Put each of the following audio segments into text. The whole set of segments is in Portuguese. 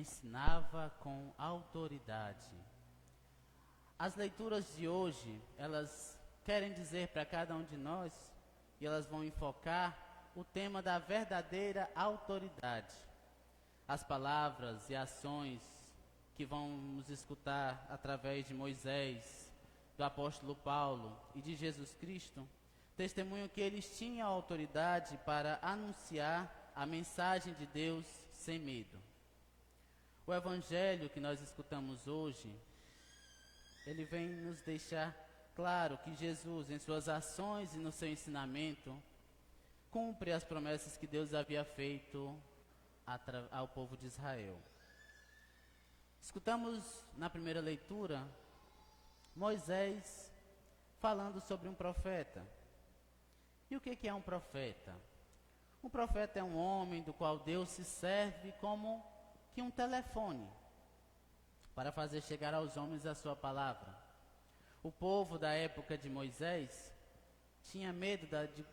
ensinava com autoridade. As leituras de hoje, elas querem dizer para cada um de nós, e elas vão enfocar o tema da verdadeira autoridade. As palavras e ações que vamos escutar através de Moisés, do apóstolo Paulo e de Jesus Cristo, testemunham que eles tinham autoridade para anunciar a mensagem de Deus sem medo. O evangelho que nós escutamos hoje, ele vem nos deixar claro que Jesus, em suas ações e no seu ensinamento, cumpre as promessas que Deus havia feito ao povo de Israel. Escutamos na primeira leitura Moisés falando sobre um profeta. E o que é um profeta? Um profeta é um homem do qual Deus se serve como que um telefone para fazer chegar aos homens a sua palavra. O povo da época de Moisés tinha medo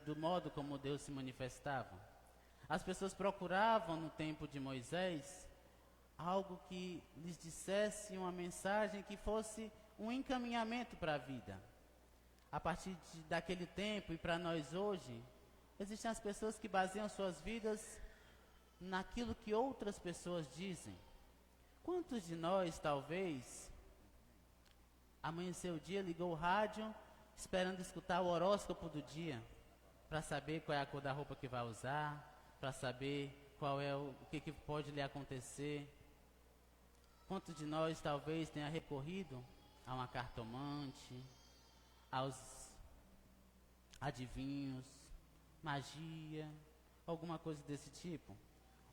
do modo como Deus se manifestava. As pessoas procuravam no tempo de Moisés algo que lhes dissesse uma mensagem que fosse um encaminhamento para a vida. A partir daquele tempo e para nós hoje, existem as pessoas que baseiam suas vidas naquilo que outras pessoas dizem. Quantos de nós, talvez, amanheceu o dia, ligou o rádio, esperando escutar o horóscopo do dia, para saber qual é a cor da roupa que vai usar, para saber qual é o que pode lhe acontecer? Quantos de nós, talvez, tenha recorrido a uma cartomante, aos adivinhos, magia, alguma coisa desse tipo?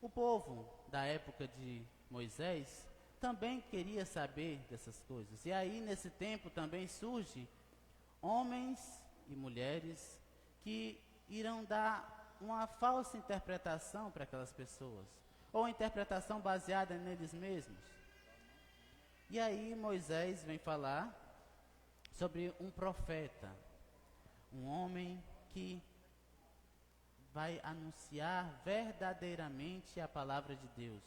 O povo da época de Moisés também queria saber dessas coisas. E aí, nesse tempo, também surge homens e mulheres que irão dar uma falsa interpretação para aquelas pessoas, ou uma interpretação baseada neles mesmos. E aí Moisés vem falar sobre um profeta, um homem que vai anunciar verdadeiramente a palavra de Deus.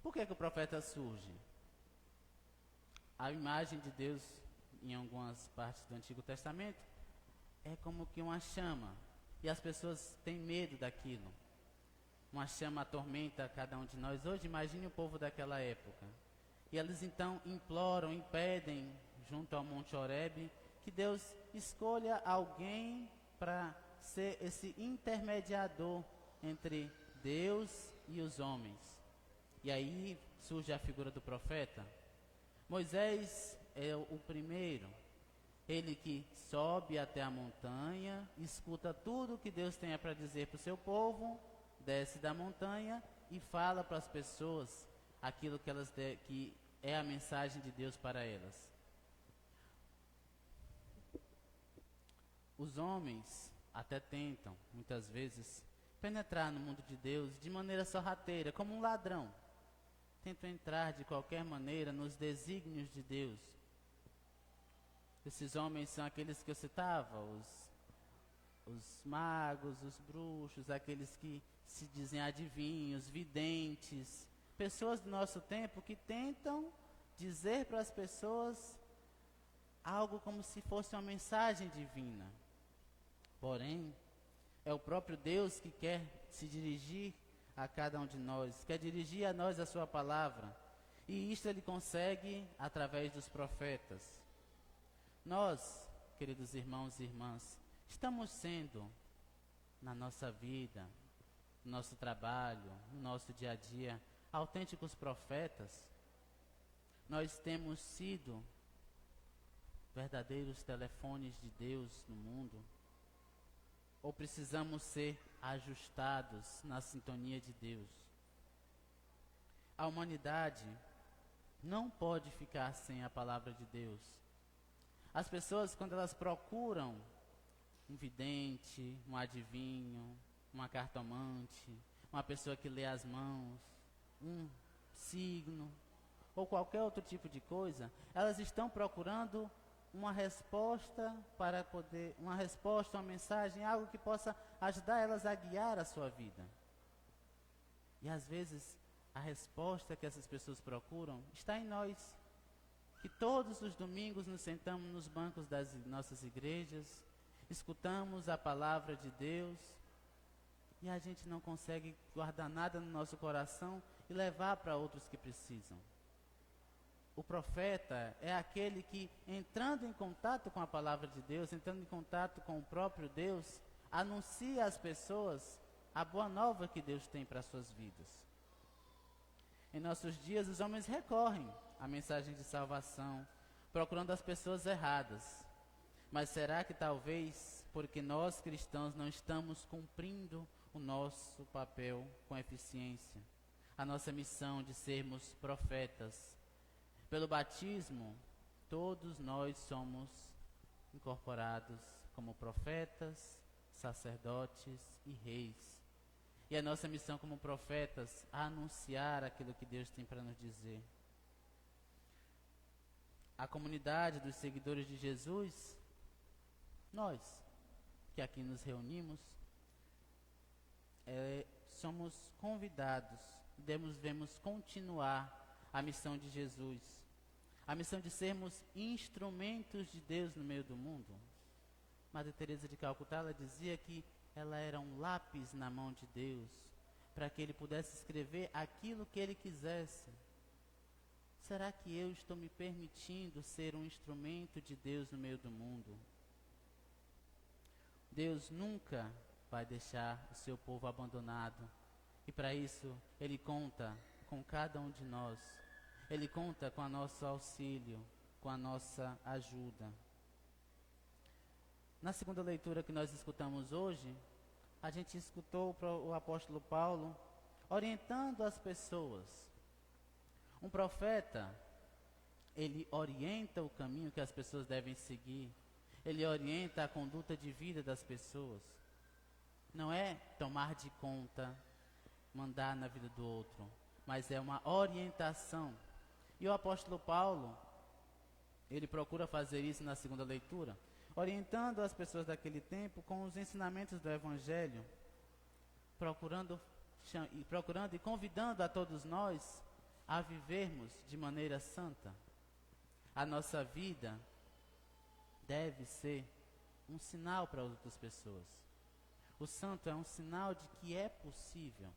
Por que o profeta surge? A imagem de Deus, em algumas partes do Antigo Testamento, é como que uma chama, e as pessoas têm medo daquilo. Uma chama atormenta cada um de nós. Hoje, imagine o povo daquela época. E eles então imploram, impedem, junto ao Monte Horebe, que Deus escolha alguém para ser esse intermediador entre Deus e os homens. E aí surge a figura do profeta. Moisés é o primeiro, ele que sobe até a montanha, escuta tudo o que Deus tem para dizer para o seu povo, desce da montanha e fala para as pessoas aquilo que é a mensagem de Deus para elas. Os homens até tentam, muitas vezes, penetrar no mundo de Deus de maneira sorrateira, como um ladrão. Tentam entrar de qualquer maneira nos desígnios de Deus. Esses homens são aqueles que eu citava, os magos, os bruxos, aqueles que se dizem adivinhos, videntes, pessoas do nosso tempo que tentam dizer para as pessoas algo como se fosse uma mensagem divina. Porém, é o próprio Deus que quer se dirigir a cada um de nós, quer dirigir a nós a sua palavra, e isto ele consegue através dos profetas. Nós, queridos irmãos e irmãs, estamos sendo, na nossa vida, no nosso trabalho, no nosso dia a dia, autênticos profetas. Nós temos sido verdadeiros telefones de Deus no mundo? Ou precisamos ser ajustados na sintonia de Deus? A humanidade não pode ficar sem a palavra de Deus. As pessoas, quando elas procuram um vidente, um adivinho, uma cartomante, uma pessoa que lê as mãos, um signo, ou qualquer outro tipo de coisa, elas estão procurando uma resposta uma mensagem, algo que possa ajudar elas a guiar a sua vida. E às vezes a resposta que essas pessoas procuram está em nós, que todos os domingos nos sentamos nos bancos das nossas igrejas, escutamos a palavra de Deus e a gente não consegue guardar nada no nosso coração e levar para outros que precisam. O profeta é aquele que, entrando em contato com a palavra de Deus, entrando em contato com o próprio Deus, anuncia às pessoas a boa nova que Deus tem para as suas vidas. Em nossos dias, os homens recorrem à mensagem de salvação, procurando as pessoas erradas. Mas será que talvez porque nós cristãos não estamos cumprindo o nosso papel com eficiência, a nossa missão de sermos profetas? Pelo batismo, todos nós somos incorporados como profetas, sacerdotes e reis. E a nossa missão como profetas é anunciar aquilo que Deus tem para nos dizer. A comunidade dos seguidores de Jesus, nós que aqui nos reunimos, somos convidados, devemos continuar a missão de Jesus, a missão de sermos instrumentos de Deus no meio do mundo. Madre Teresa de Calcutá, ela dizia que ela era um lápis na mão de Deus, para que Ele pudesse escrever aquilo que Ele quisesse. Será que eu estou me permitindo ser um instrumento de Deus no meio do mundo? Deus nunca vai deixar o seu povo abandonado, e para isso Ele conta com cada um de nós. Ele conta com o nosso auxílio, com a nossa ajuda. Na segunda leitura que nós escutamos hoje, a gente escutou o apóstolo Paulo orientando as pessoas. Um profeta, ele orienta o caminho que as pessoas devem seguir. Ele orienta a conduta de vida das pessoas. Não é tomar de conta, mandar na vida do outro, mas é uma orientação. E o apóstolo Paulo, ele procura fazer isso na segunda leitura, orientando as pessoas daquele tempo com os ensinamentos do Evangelho, procurando e convidando a todos nós a vivermos de maneira santa. A nossa vida deve ser um sinal para outras pessoas. O santo é um sinal de que é possível.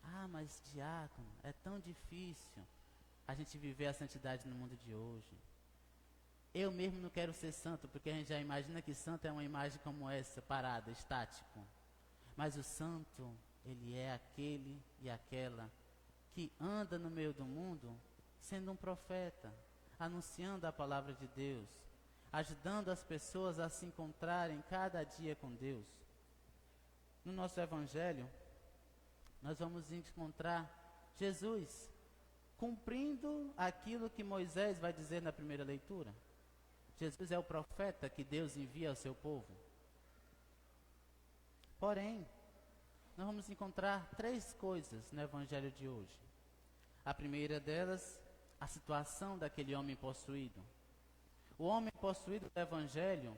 Ah, mas diácono, é tão difícil a gente viver a santidade no mundo de hoje. Eu mesmo não quero ser santo, porque a gente já imagina que santo é uma imagem como essa, parada, estático. Mas o santo, ele é aquele e aquela que anda no meio do mundo sendo um profeta, anunciando a palavra de Deus, ajudando as pessoas a se encontrarem cada dia com Deus. No nosso Evangelho, nós vamos encontrar Jesus cumprindo aquilo que Moisés vai dizer na primeira leitura. Jesus é o profeta que Deus envia ao seu povo. Porém, nós vamos encontrar 3 coisas no Evangelho de hoje. A primeira delas, a situação daquele homem possuído. O homem possuído do Evangelho,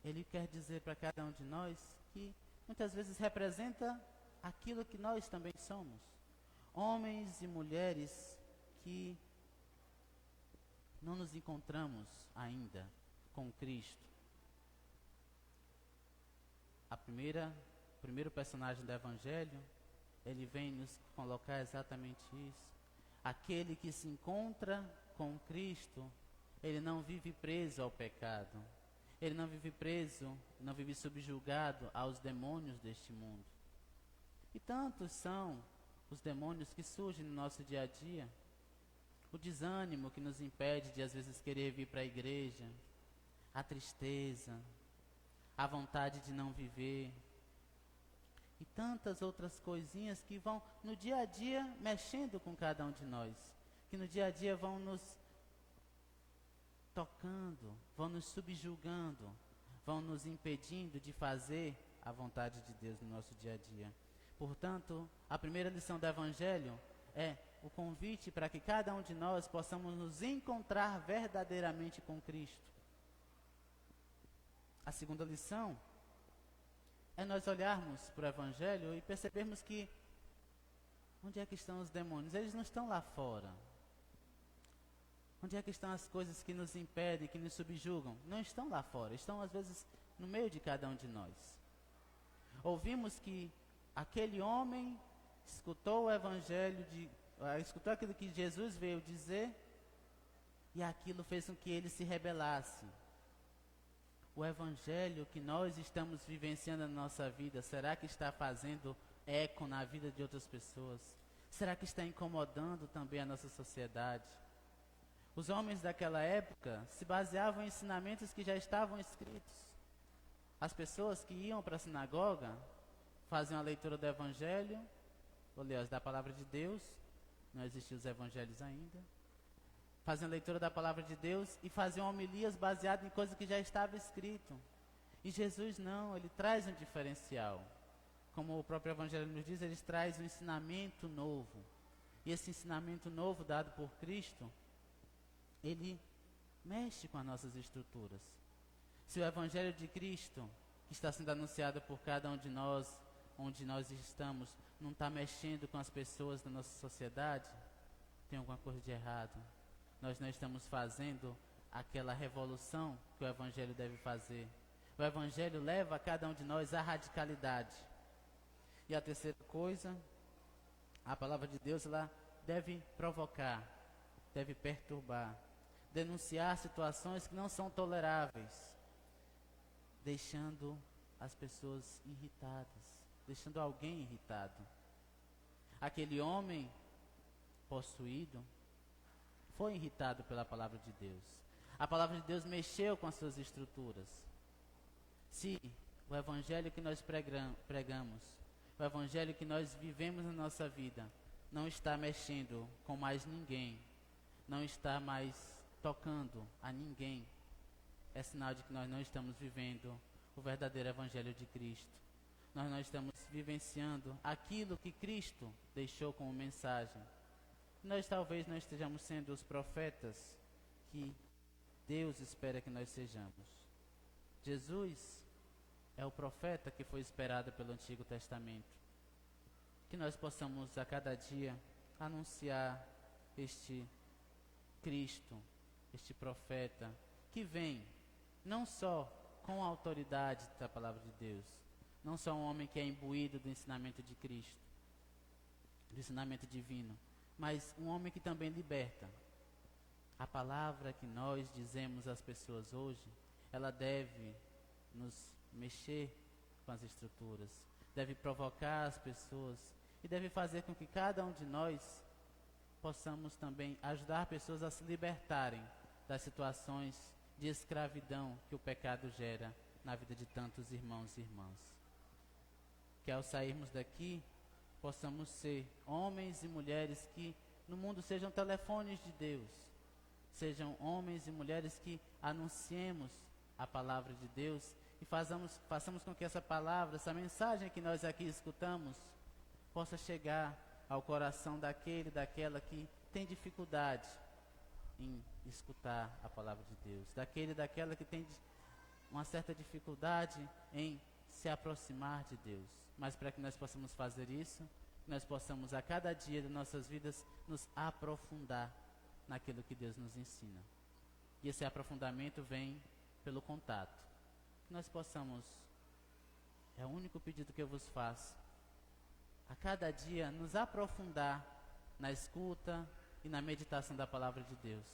ele quer dizer para cada um de nós que muitas vezes representa aquilo que nós também somos. Homens e mulheres que não nos encontramos ainda com Cristo. O primeiro personagem do Evangelho, ele vem nos colocar exatamente isso. Aquele que se encontra com Cristo, ele não vive preso ao pecado. Ele não vive preso, não vive subjugado aos demônios deste mundo. E tantos são os demônios que surgem no nosso dia a dia. O desânimo que nos impede de às vezes querer vir para a igreja, a tristeza, a vontade de não viver, e tantas outras coisinhas que vão no dia a dia mexendo com cada um de nós, que no dia a dia vão nos tocando, vão nos subjugando, vão nos impedindo de fazer a vontade de Deus no nosso dia a dia. Portanto, a primeira lição do Evangelho é o convite para que cada um de nós possamos nos encontrar verdadeiramente com Cristo. A segunda lição é nós olharmos para o Evangelho e percebermos que Onde é que estão os demônios? Eles não estão lá fora. Onde é que estão as coisas que nos impedem, que nos subjugam? Não estão lá fora, estão às vezes no meio de cada um de nós. Ouvimos que aquele homem escutou o evangelho, escutou aquilo que Jesus veio dizer, e aquilo fez com que ele se rebelasse. O evangelho que nós estamos vivenciando na nossa vida, será que está fazendo eco na vida de outras pessoas? Será que está incomodando também a nossa sociedade? Os homens daquela época se baseavam em ensinamentos que já estavam escritos. As pessoas que iam para a sinagoga faziam a leitura do evangelho, aliás, da palavra de Deus, não existiam os evangelhos ainda. Faziam a leitura da palavra de Deus e faziam homilias baseadas em coisas que já estava escrito. E Jesus não, ele traz um diferencial. Como o próprio evangelho nos diz, ele traz um ensinamento novo. E esse ensinamento novo dado por Cristo, ele mexe com as nossas estruturas. Se o evangelho de Cristo, que está sendo anunciado por cada um de nós, onde nós estamos, não está mexendo com as pessoas da nossa sociedade, tem alguma coisa de errado. Nós não estamos fazendo aquela revolução que o evangelho deve fazer. O evangelho leva a cada um de nós à radicalidade. E a terceira coisa, a palavra de Deus, ela deve provocar, deve perturbar, denunciar situações que não são toleráveis, deixando as pessoas irritadas, deixando alguém irritado. Aquele homem possuído foi irritado pela palavra de Deus. A palavra de Deus mexeu com as suas estruturas. Se o evangelho que nós pregamos, o evangelho que nós vivemos na nossa vida, não está mexendo com mais ninguém, não está mais tocando a ninguém, é sinal de que nós não estamos vivendo o verdadeiro evangelho de Cristo. Nós não estamos vivenciando aquilo que Cristo deixou como mensagem. Nós talvez não estejamos sendo os profetas que Deus espera que nós sejamos. Jesus é o profeta que foi esperado pelo Antigo Testamento. Que nós possamos a cada dia anunciar este Cristo, este profeta, que vem não só com a autoridade da palavra de Deus, não só um homem que é imbuído do ensinamento de Cristo, do ensinamento divino, mas um homem que também liberta. A palavra que nós dizemos às pessoas hoje, ela deve nos mexer com as estruturas, deve provocar as pessoas e deve fazer com que cada um de nós possamos também ajudar pessoas a se libertarem das situações de escravidão que o pecado gera na vida de tantos irmãos e irmãs. Que ao sairmos daqui, possamos ser homens e mulheres que no mundo sejam telefones de Deus, sejam homens e mulheres que anunciemos a palavra de Deus e façamos com que essa palavra, essa mensagem que nós aqui escutamos, possa chegar ao coração daquela que tem dificuldade em escutar a palavra de Deus, daquela que tem uma certa dificuldade em se aproximar de Deus. Mas para que nós possamos fazer isso, nós possamos a cada dia de nossas vidas nos aprofundar naquilo que Deus nos ensina. E esse aprofundamento vem pelo contato. Que nós possamos, é o único pedido que eu vos faço, a cada dia nos aprofundar na escuta e na meditação da palavra de Deus.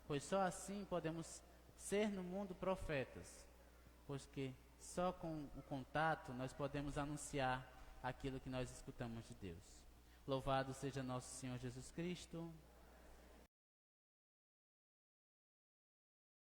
Pois só assim podemos ser no mundo profetas, pois que só com o contato nós podemos anunciar aquilo que nós escutamos de Deus. Louvado seja nosso Senhor Jesus Cristo.